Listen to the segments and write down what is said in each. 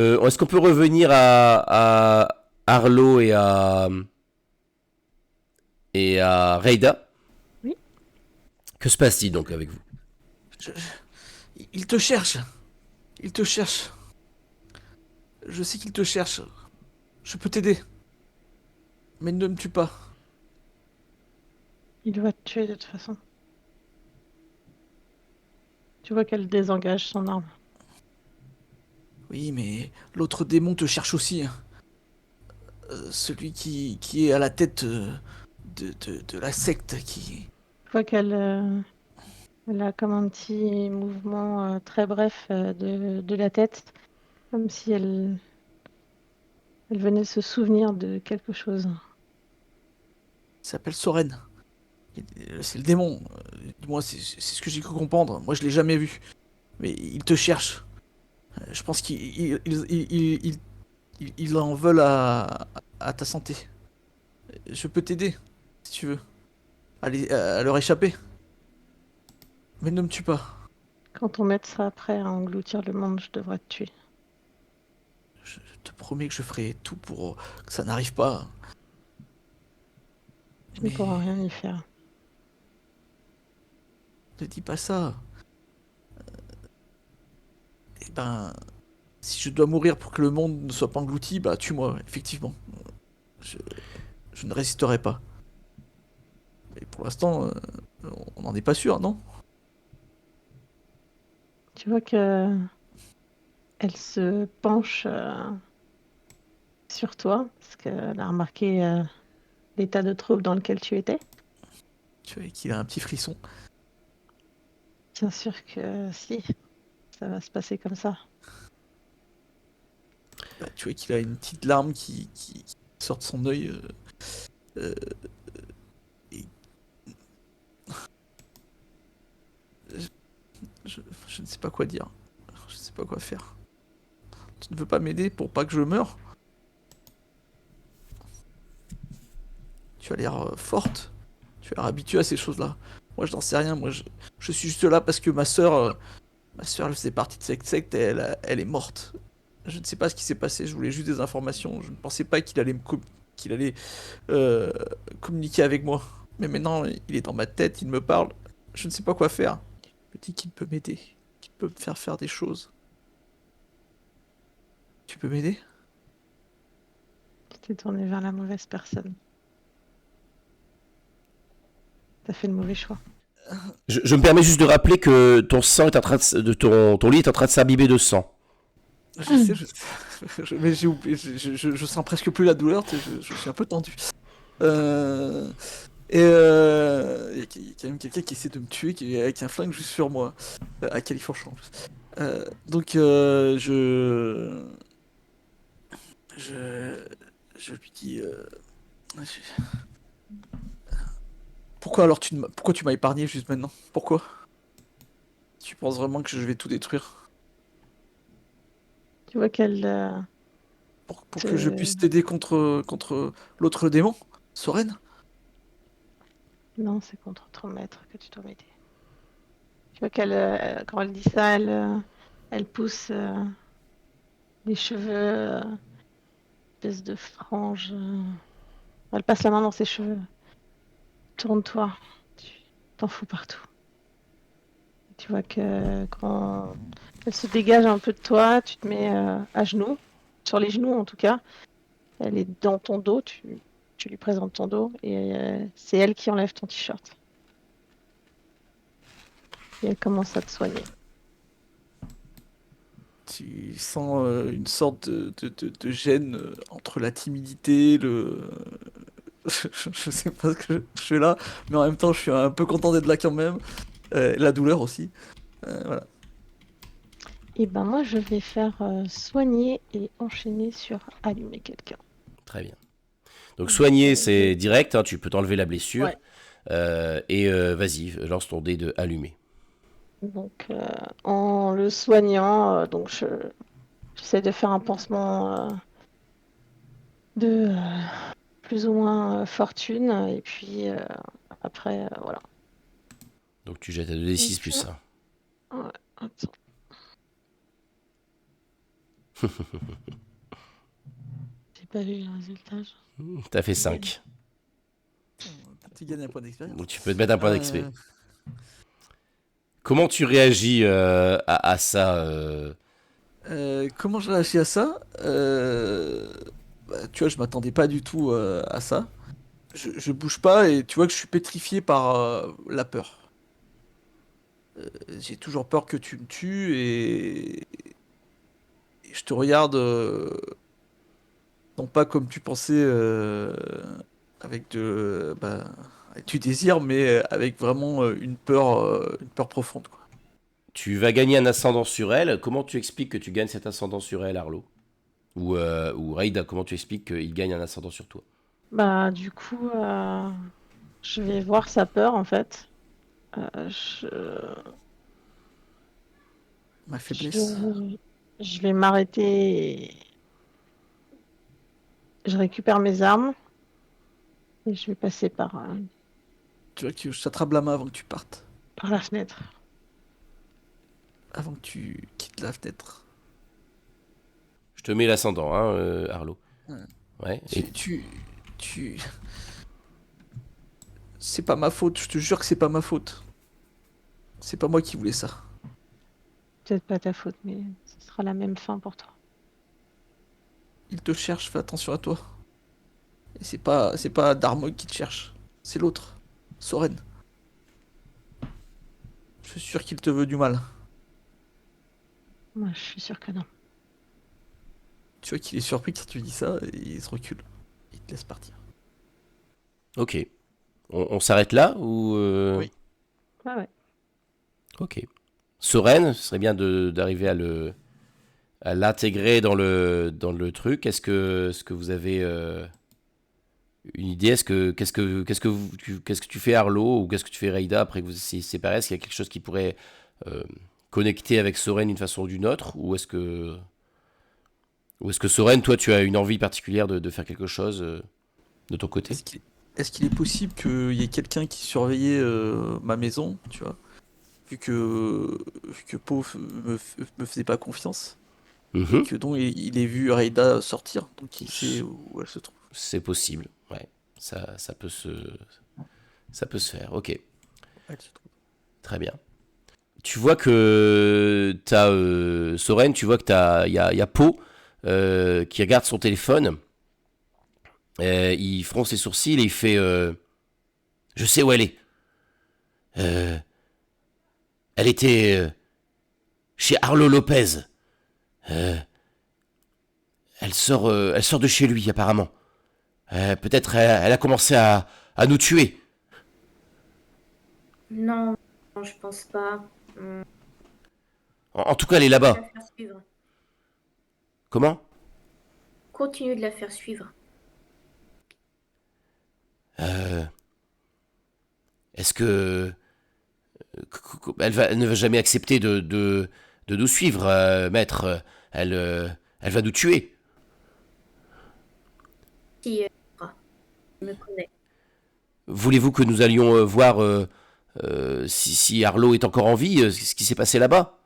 Est-ce qu'on peut revenir à Arlo et à Reida? Oui, Que se passe-t-il donc avec vous? Je- Il te cherche. Il te cherche. Je sais qu'il te cherche. Je peux t'aider. Mais ne me tue pas. il va te tuer de toute façon. Tu vois qu'elle désengage son arme. Oui, mais l'autre démon te cherche aussi, hein. Celui qui est à la tête de la secte qui... Tu vois elle a comme un petit mouvement très bref de la tête, comme si elle venait se souvenir de quelque chose. s'appelle Soren. C'est le démon. Moi, c'est ce que j'ai cru comprendre. Moi, je l'ai jamais vu. Mais il te cherche. Je pense qu'il en veulent à ta santé. Je peux t'aider, si tu veux. À leur échapper. Mais ne me tue pas. Quand ton maître sera prêt à engloutir le monde, je devrais te tuer. Je te promets que je ferai tout pour que ça n'arrive pas. Tu ne pourras Mais rien y faire. ne dis pas ça. Eh ben, si je dois mourir pour que le monde ne soit pas englouti, bah tue-moi, effectivement. Je, je ne résisterai pas. Mais pour l'instant, on n'en est pas sûr, non? Tu vois que elle se penche sur toi, parce qu'elle a remarqué l'état de trouble dans lequel tu étais. Tu vois qu'il a un petit frisson. Bien sûr que si, ça va se passer comme ça. Bah, tu vois qu'il a une petite larme qui sort de son œil. Euh, et je, je ne sais pas quoi dire. Je ne sais pas quoi faire. Tu ne veux pas m'aider pour pas que je meure? Tu as l'air forte. Tu as l'air habituée à ces choses-là. Moi, je n'en sais rien. Je suis juste là parce que ma sœur, elle faisait partie de cette secte et elle est morte. Je ne sais pas ce qui s'est passé. Je voulais juste des informations. Je ne pensais pas qu'il allait euh, communiquer avec moi. Mais maintenant, il est dans ma tête. Il me parle. Je ne sais pas quoi faire. Il me dit qu'il peut m'aider, qu'il peut me faire faire des choses. Tu peux m'aider? Tu t'es tourné vers la mauvaise personne. T'as fait le mauvais choix. Je me permets juste de rappeler que ton sang est en train ton lit est en train de s'imbiber de sang. Je sais, mais j'ai oublié. Je sens presque plus la douleur. Tu sais, je suis un peu tendu. Euh, il y a quand même quelqu'un qui essaie de me tuer avec un flingue juste sur moi. À Califourchon en plus. Donc je, je lui dis je- pourquoi alors pourquoi tu m'as épargné juste maintenant? Pourquoi? Tu penses vraiment que je vais tout détruire Tu vois qu'elle pour que je te... puisse t'aider contre l'autre démon? Soren? Non, c'est contre ton maître que tu dois m'aider. Tu vois qu'elle, quand elle dit ça, elle pousse les cheveux, espèce de frange. Elle passe la main dans ses cheveux. Tourne-toi. Tu t'en fous partout. Tu vois que quand elle se dégage un peu de toi, tu te mets à genoux, sur les genoux en tout cas. Elle est dans ton dos, tu lui présentes ton dos et c'est elle qui enlève ton t-shirt. Et elle commence à te soigner. Tu sens une sorte de gêne entre la timidité, je sais pas ce que je fais là, mais en même temps je suis un peu content d'être là quand même. La douleur aussi. Voilà. Et ben moi, je vais faire soigner et enchaîner sur allumer quelqu'un. Très bien. Donc Donc, soigner, c'est direct, hein, tu peux t'enlever la blessure. ouais. Et vas-y, lance ton dé de allumer. Donc, en le soignant, j'essaie de faire un pansement de plus ou moins fortune. Et puis après, voilà. Donc tu jettes à 2d6 Donc, plus 1. ouais, attends. J'ai pas vu le résultat. T'as fait 5. Tu gagnes un point d'expérience. Donc tu peux te mettre un point d'XP. Euh, Comment tu réagis à ça comment je réagis à ça? Bah, tu vois, je m'attendais pas du tout à ça. Je bouge pas et tu vois que je suis pétrifié par la peur. J'ai toujours peur que tu me tues et je te regarde non pas comme tu pensais avec avec du désir, mais avec vraiment une peur profonde, quoi. Tu vas gagner un ascendant sur elle. Comment tu expliques que tu gagnes cet ascendant sur elle, Arlo? Ou Raid, comment tu expliques qu'il gagne un ascendant sur toi? Bah, du coup, je vais voir sa peur en fait. Je, Ma faiblesse. je, je vais m'arrêter. Je récupère mes armes et je vais passer Tu vois que je t'attrape la main avant que tu partes. par la fenêtre. Avant que tu quittes la fenêtre. Je te mets l'ascendant, hein, Arlo. Ouais. Ouais. Et Tu, tu, tu... C'est pas ma faute, je te jure que c'est pas ma faute. C'est pas moi qui voulais ça. Peut-être pas ta faute, mais ce sera la même fin pour toi. Il te cherche, fais attention à toi. Et c'est pas Darmok qui te cherche. C'est l'autre. Soren. Je suis sûr qu'il te veut du mal. Moi, je suis sûre que non. Tu vois qu'il est surpris quand tu dis ça et il se recule. Il te laisse partir. ok. On s'arrête là ou Oui. Ouais, ouais. Ok. Soren, ce serait bien d'arriver à l'intégrer dans le truc. Est-ce que vous avez une idée? Qu'est-ce que tu fais, Arlo, ou qu'est-ce que tu fais, Reida, après que vous êtes séparés? Est-ce qu'il y a quelque chose qui pourrait euh, connecter avec Soren d'une façon ou d'une autre, ou est-ce que Soren, toi, tu as une envie particulière de faire quelque chose de ton côté? Est-ce qu'il est possible qu'il y ait quelqu'un qui surveillait ma maison, tu vois, vu que me faisait pas confiance et Mhm. que donc il ait vu Reida sortir, donc il sait où elle se trouve. C'est possible, ouais. Ça peut se faire. Ok, Elle se trouve. très bien. Tu vois que t'as Soren, tu vois que y a Po qui regarde son téléphone. Il fronce ses sourcils et il fait je sais où elle est. Euh, Elle était chez Arlo Lopez. Euh, elle sort de chez lui apparemment. Peut-être elle a commencé à nous tuer. Non, non, je pense pas. On En tout cas, elle est va la là-bas. faire suivre. Comment? Continue de la faire suivre. euh, Est-ce que elle ne va jamais accepter de nous suivre, maître? Elle va nous tuer. Si elle me connaît. Voulez-vous que nous allions voir si Arlo est encore en vie, ce qui s'est passé là-bas?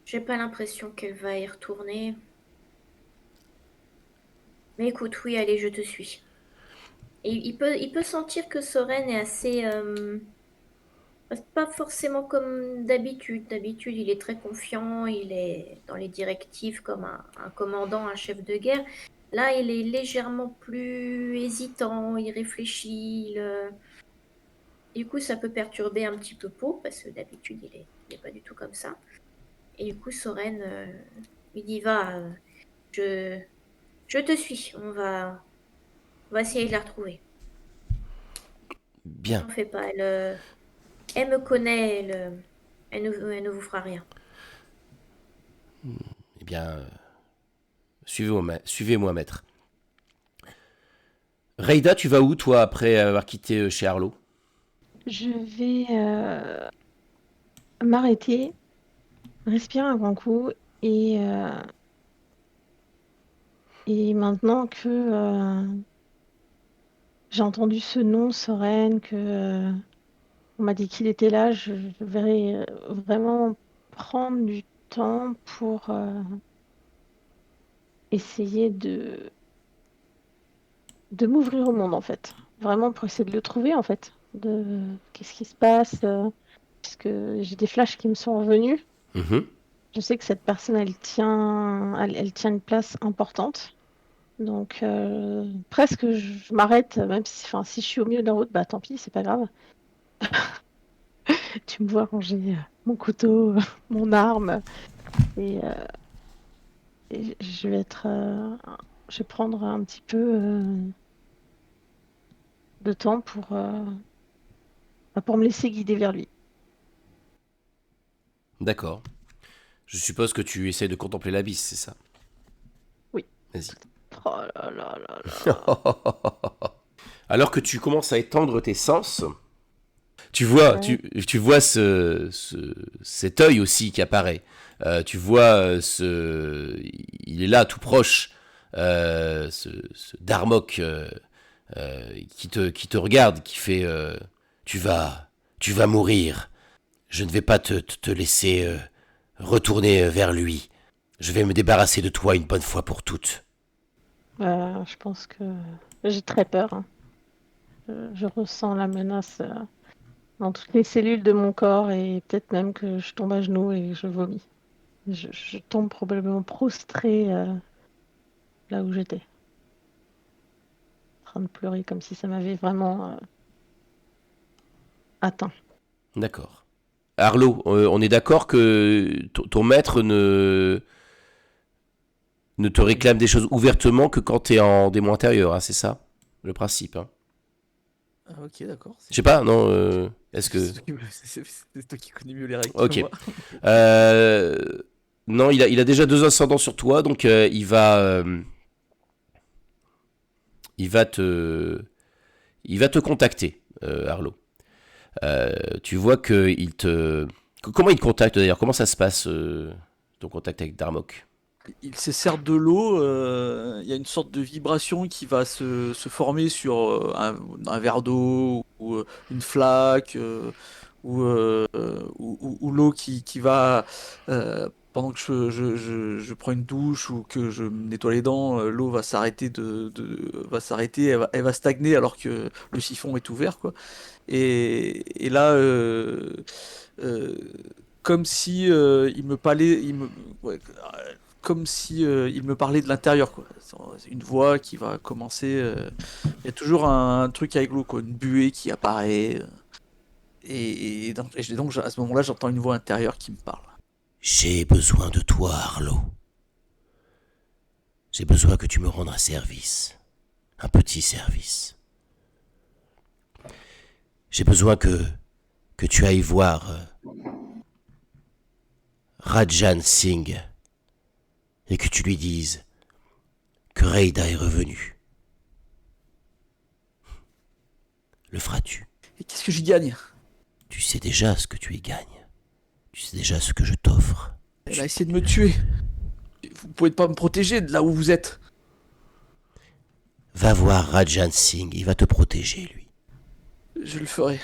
J'ai pas l'impression qu'elle va y retourner. Mais écoute, oui, allez, je te suis. Et il peut sentir que Soren est assez... pas forcément comme d'habitude. D'habitude, il est très confiant, il est dans les directives comme un commandant, un chef de guerre. Là, il est légèrement plus hésitant, il réfléchit. Du coup, ça peut perturber un petit peu Po, parce que d'habitude, il est pas du tout comme ça. Et du coup, Soren lui dit, va, je, je te suis, on va essayer de la retrouver. Bien. N'en fais pas, elle me connaît, elle ne vous fera rien. Eh bien, suivez-moi, maître. Reida, tu vas où, toi, après avoir quitté chez Arlo? Je vais m'arrêter, respirer un grand coup et maintenant que j'ai entendu ce nom, Soren, que on m'a dit qu'il était là, je vais vraiment prendre du temps essayer de m'ouvrir au monde, en fait. Vraiment pour essayer de le trouver, en fait. Qu'est-ce qui se passe parce que j'ai des flashs qui me sont revenus. Mhm. Je sais que cette personne, elle tient une place importante. Donc, presque, je m'arrête, même si, enfin, si je suis au milieu de la route, bah tant pis, c'est pas grave. Tu me vois ranger mon couteau, mon arme, et, je vais je vais prendre un petit peu de temps pour me laisser guider vers lui. D'accord. Je suppose que tu essaies de contempler l'abysse, c'est ça? Oui. Vas-y. Oh là là là là. Alors que tu commences à étendre tes sens, tu vois, Ouais. tu vois cet œil aussi qui apparaît. Tu vois il est là, tout proche, ce Darmok qui te regarde, qui fait tu vas, tu vas mourir. Je ne vais pas te laisser retourner vers lui. Je vais me débarrasser de toi une bonne fois pour toutes. Je pense que j'ai très peur, hein. Je ressens la menace dans toutes les cellules de mon corps et peut-être même que je tombe à genoux et je vomis. Je tombe probablement prostrée là où j'étais, en train de pleurer comme si ça m'avait vraiment atteint. D'accord. Arlo, on est d'accord que ton maître ne te réclame des choses ouvertement que quand tu es en démon intérieur, hein, c'est ça le principe. Hein. Ah, ok, d'accord. Je sais pas, non est-ce que... C'est toi qui connais mieux les règles que Ok. moi. Euh, non, il a déjà 2 ascendants sur toi, donc il va te contacter, Arlo. Tu vois que comment il te contacte d'ailleurs? Comment ça se passe ton contact avec Darmok? Il se sert de l'eau, il y a une sorte de vibration qui va se former sur un verre d'eau ou une flaque ou l'eau qui va, pendant que je prends une douche ou que je me nettoie les dents, l'eau va s'arrêter va s'arrêter, elle va stagner alors que le siphon est ouvert, quoi. Et là, euh, comme si il me parlait, ouais, comme si il me parlait de l'intérieur, quoi. C'est une voix qui va commencer. Il y a toujours un truc avec l'eau, quoi, une buée qui apparaît. Et donc, à ce moment-là, j'entends une voix intérieure qui me parle. J'ai besoin de toi, Arlo. J'ai besoin que tu me rendes un service. Un petit service. J'ai besoin que tu ailles voir Rajan Singh et que tu lui dises que Reida est revenue. Le feras-tu? Et qu'est-ce que j'y gagne? Tu sais déjà ce que tu y gagnes. Tu sais déjà ce que je t'offre. Elle a essayé de me tuer. Vous pouvez pas me protéger de là où vous êtes. Va voir Rajan Singh, il va te protéger, lui. Je le ferai.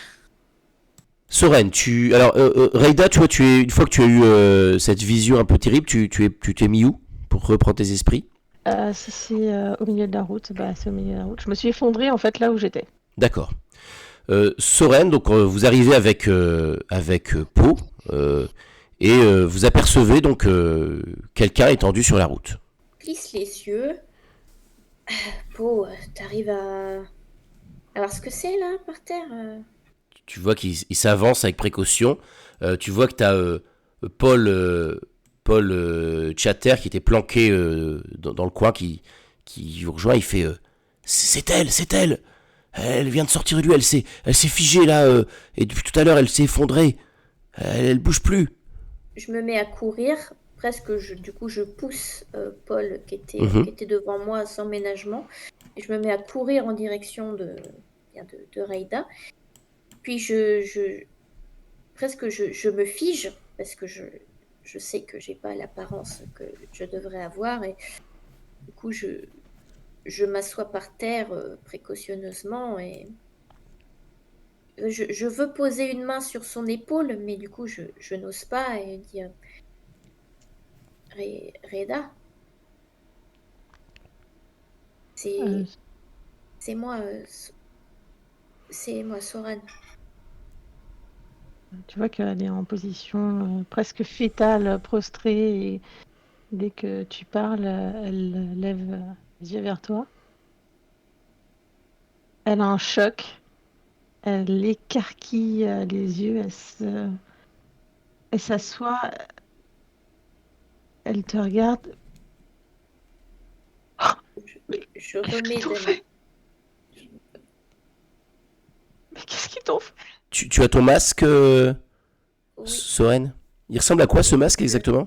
Soren, alors Reida, tu vois, une fois que tu as eu cette vision un peu terrible, tu t'es mis où pour reprendre tes esprits? Si c'est au milieu de la route, bah c'est au milieu de la route. Je me suis effondrée en fait là où j'étais. D'accord. Soren, donc vous arrivez avec Poe et vous apercevez donc quelqu'un étendu sur la route. Plisse les yeux. Beau, t'arrives à voir ce que c'est là par terre Tu vois qu'il s'avance avec précaution. Tu vois que tu as Paul Chatter qui était planqué dans le coin qui vous rejoint. Il fait c'est elle, c'est elle. Elle vient de sortir de lui. Elle s'est figée là et depuis tout à l'heure elle s'est effondrée. Elle bouge plus. Je me mets à courir. Presque, du coup, je pousse Paul qui Mhm. était devant moi sans ménagement. Et je me mets à courir en direction de Reida. Puis presque je me fige parce que je sais que j'ai pas l'apparence que je devrais avoir. Et du coup, je m'assois par terre précautionneusement et je veux poser une main sur son épaule, mais du coup, je n'ose pas et dire Reda. Euh, C'est moi, c'est moi, Soren. Tu vois qu'elle est en position presque fétale, prostrée, et dès que tu parles, elle lève les yeux vers toi. Elle a un choc, elle écarquille les yeux, elle s'assoit, elle te regarde. Oh, Je, mais je qu'est-ce qu'ils remets t'ont de fait? Mais qu'est-ce qu'ils t'ont fait? Tu as ton masque, Oui, Soren? Il ressemble à quoi ce oui. masque exactement?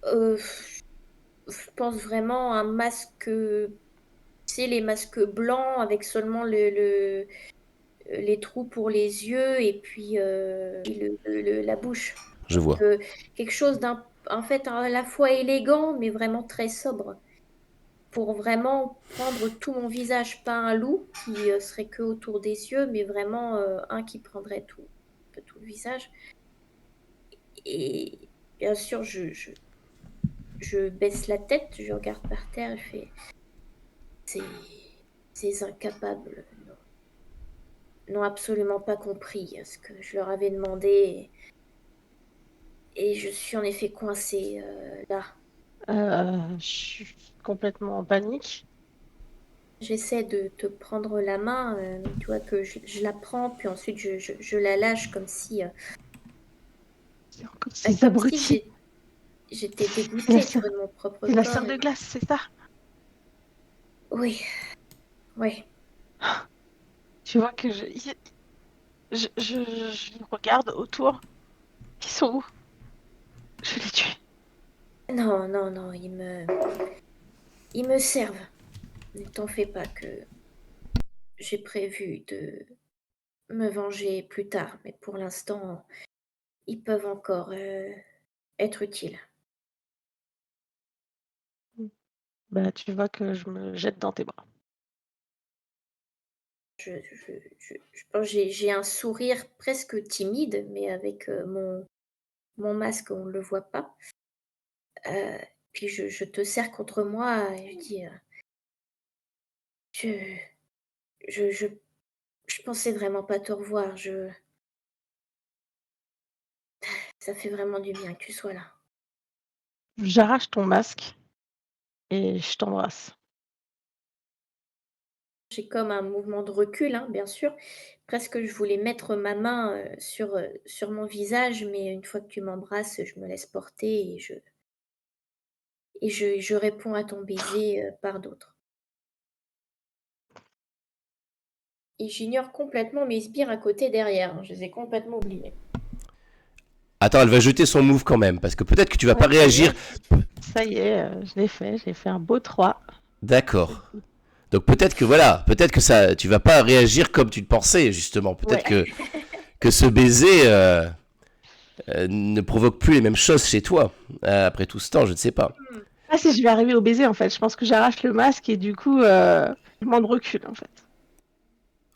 Euh, je pense vraiment à un masque, tu sais, les masques blancs avec seulement les trous pour les yeux et puis la bouche. Je vois. Euh, Quelque chose en fait, à la fois élégant, mais vraiment très sobre. Pour vraiment prendre tout mon visage, pas un loup qui serait que autour des yeux, mais vraiment un qui prendrait un peu tout le visage. Et bien sûr, je baisse la tête, je regarde par terre, je fais ces, ces incapables n'ont absolument pas compris ce que je leur avais demandé et je suis en effet coincée là. Je suis complètement en panique. J'essaie de te prendre la main, tu vois, que je la prends, puis ensuite je la lâche C'est encore ces comme si abrutis. j'étais C'est la dégoûtée, tu sœur, vois, de mon propre c'est la corps. sœur de glace, c'est ça? Oui, oui. Tu vois que je regarde autour. Ils sont où? Je vais les tuer. Non, non, non, ils me servent. Ne t'en fais pas que j'ai prévu de me venger plus tard, mais pour l'instant, ils peuvent encore être utiles. Bah, tu vois que je me jette dans tes bras. Je pense que j'ai un sourire presque timide, mais avec mon masque, on ne le voit pas. Euh, Puis je te serre contre moi et je dis, je, je, je, je pensais vraiment pas te revoir. Ça fait vraiment du bien que tu sois là. J'arrache ton masque et je t'embrasse. J'ai comme un mouvement de recul, hein, bien sûr. Presque je voulais mettre ma main sur mon visage, mais une fois que tu m'embrasses, je me laisse porter je réponds à ton baiser par d'autres. Et j'ignore complètement mes sbires à côté derrière, hein, je les ai complètement oubliés. Attends, elle va jeter son move quand même, parce que peut-être que tu vas pas Ouais, ça y réagir. est. Ça y est, je l'ai fait. J'ai fait un beau 3. D'accord. Donc peut-être que voilà, peut-être que ça, tu vas pas réagir comme tu le pensais justement. Peut-être Ouais. que ce baiser ne provoque plus les mêmes choses chez toi après tout ce temps, je ne sais pas. Ah si, je vais arriver au baiser en fait. Je pense que j'arrache le masque et du coup, je m'en recule en fait.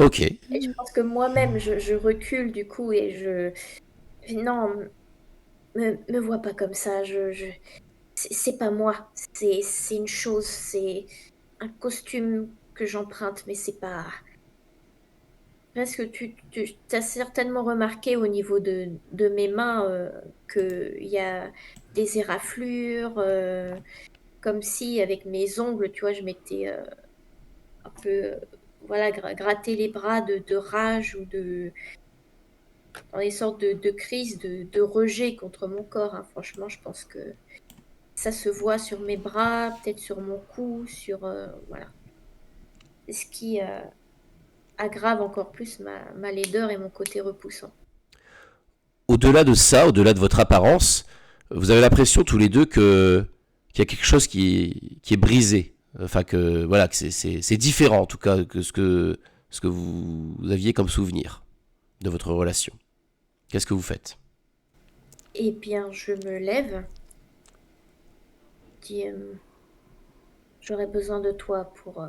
Ok. Et je pense que moi-même, je recule du coup et non, me vois pas comme ça, c'est pas moi, c'est une chose, c'est un costume que j'emprunte, mais c'est pas... Presque tu as certainement remarqué au niveau de mes mains qu'il y a des éraflures, comme si avec mes ongles, tu vois, je m'étais un peu voilà, gratté les bras de rage ou dans des sortes de crises de rejet contre mon corps, hein. Franchement, je pense que ça se voit sur mes bras, peut-être sur mon cou, voilà. Ce qui aggrave encore plus ma laideur et mon côté repoussant. Au-delà de ça, au-delà de votre apparence, vous avez l'impression tous les deux que qu'il y a quelque chose qui est brisé. Enfin que voilà, que c'est différent en tout cas que ce que vous aviez comme souvenir de votre relation. Qu'est-ce que vous faites? Eh bien, je me lève, je dis, j'aurais besoin de toi pour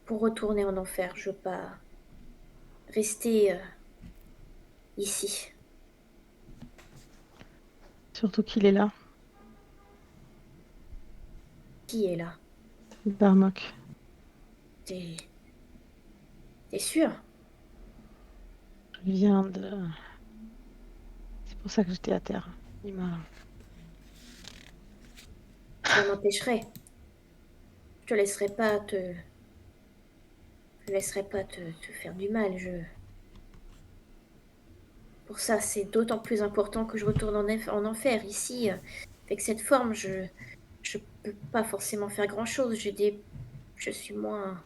retourner en enfer. Je veux pas rester ici. Surtout qu'il est là. Qui est là? Darmok. T'es sûr? Je viens de... C'est pour ça que j'étais à terre. Il m'a... Rien n'empêcherait. Je te laisserai pas te... Je laisserai pas te faire du mal. Pour ça, c'est d'autant plus important que je retourne en enfer. Ici, avec cette forme, je peux pas forcément faire grand-chose. Je suis moins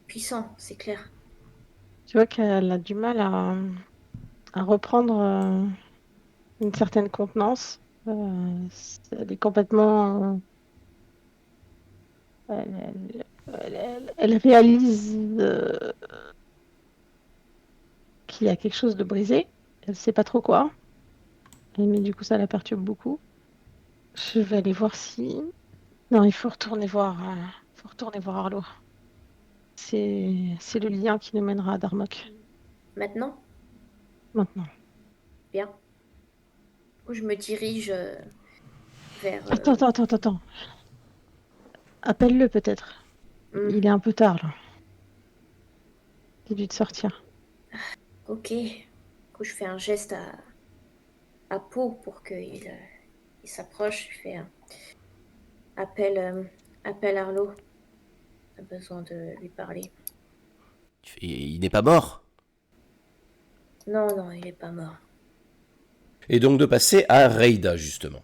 puissant, c'est clair. Tu vois qu'elle a du mal à reprendre une certaine contenance. Elle est complètement... elle réalise qu'il y a quelque chose de brisé. Elle sait pas trop quoi. Mais du coup, ça la perturbe beaucoup. Je vais aller voir si... Non, il faut retourner voir Arlo. C'est le lien qui nous mènera à Darmok. Maintenant, Maintenant. bien. Du coup, je me dirige vers... Attends. Appelle-le peut-être. hmm, Il est un peu tard là. Dis-lui de sortir. ok. Du coup, je fais un geste à Pau pour qu'il il s'approche. Je fais un appel, appel Arlo. T'as besoin de lui parler. Il n'est pas mort. Non, non, il est pas mort. Et donc de passer à Reida, justement.